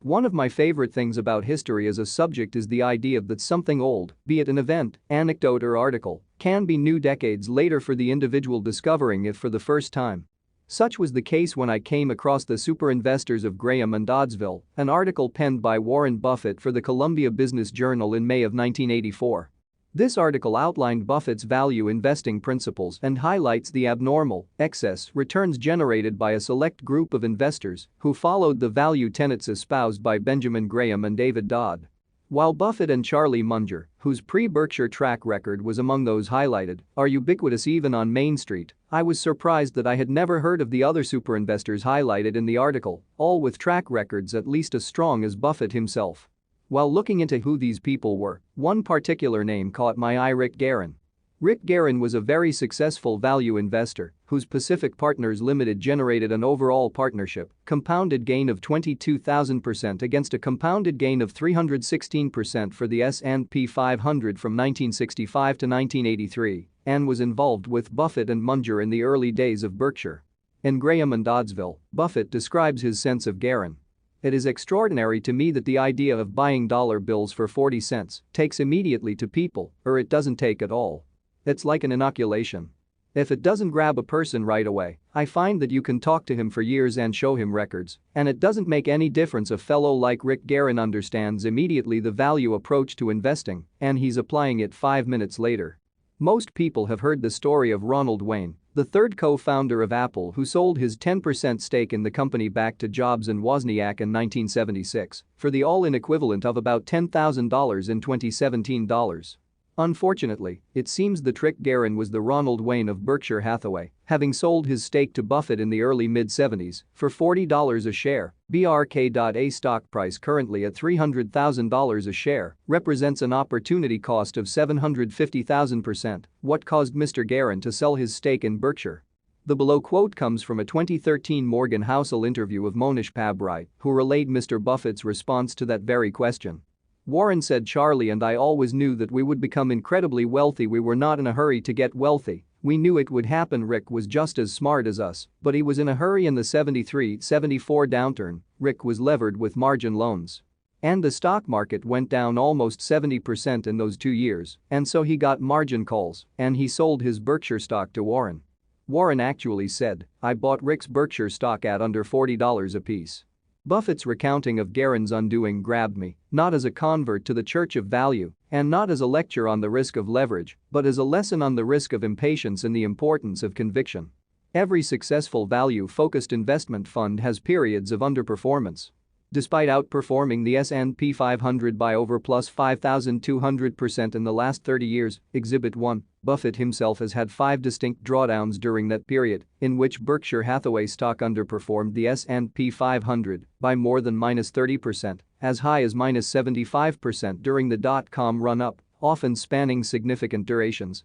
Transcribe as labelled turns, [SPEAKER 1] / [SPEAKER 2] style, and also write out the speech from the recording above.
[SPEAKER 1] One of my favorite things about history as a subject is the idea that something old, be it an event, anecdote or article, can be new decades later for the individual discovering it for the first time. Such was the case when I came across the Superinvestors of Graham-and-Doddsville, an article penned by Warren Buffett for the Columbia Business Journal in May of 1984. This article outlined Buffett's value investing principles and highlights the abnormal, excess returns generated by a select group of investors who followed the value tenets espoused by Benjamin Graham and David Dodd. While Buffett and Charlie Munger, whose pre-Berkshire track record was among those highlighted, are ubiquitous even on Main Street, I was surprised that I had never heard of the other superinvestors highlighted in the article, all with track records at least as strong as Buffett himself. While looking into who these people were, one particular name caught my eye: Rick Guerin. Rick Guerin was a very successful value investor whose Pacific Partners Limited generated an overall partnership compounded gain of 22,000% against a compounded gain of 316% for the S&P 500 from 1965 to 1983 and was involved with Buffett and Munger in the early days of Berkshire. In Graham-and-Doddsville, Buffett describes his sense of Guerin. It is extraordinary to me that the idea of buying dollar bills for 40 cents takes immediately to people, or it doesn't take at all. It's like an inoculation. If it doesn't grab a person right away, I find that you can talk to him for years and show him records, and it doesn't make any difference. A fellow like Rick Guerin understands immediately the value approach to investing, and he's applying it 5 minutes later. Most people have heard the story of Ronald Wayne, the third co-founder of Apple, who sold his 10% stake in the company back to Jobs and Wozniak in 1976 for the all-in equivalent of about $10,000 in 2017 dollars. Unfortunately, it seems that Rick Guerin was the Ronald Wayne of Berkshire Hathaway, having sold his stake to Buffett in the early mid-70s for $40 a share. BRK.A stock price currently at $300,000 a share represents an opportunity cost of 750,000%. What caused Mr. Guerin to sell his stake in Berkshire? The below quote comes from a 2013 Morgan Housel interview of Monish Pabrai, who relayed Mr. Buffett's response to that very question. Warren said, "Charlie and I always knew that we would become incredibly wealthy. We were not in a hurry to get wealthy. We knew it would happen." Rick was just as smart as us, but he was in a hurry in the 73-74 downturn. Rick was levered with margin loans. And the stock market went down almost 70% in those 2 years, and so he got margin calls, and he sold his Berkshire stock to Warren. Warren actually said, "I bought Rick's Berkshire stock at under $40 apiece." Buffett's recounting of Guerin's undoing grabbed me, not as a convert to the Church of Value, and not as a lecture on the risk of leverage, but as a lesson on the risk of impatience and the importance of conviction. Every successful value-focused investment fund has periods of underperformance. Despite outperforming the S&P 500 by over plus 5,200% in the last 30 years, Exhibit 1, Buffett himself has had 5 distinct drawdowns during that period, in which Berkshire Hathaway stock underperformed the S&P 500 by more than minus 30%, as high as minus 75% during the dot-com run-up, often spanning significant durations.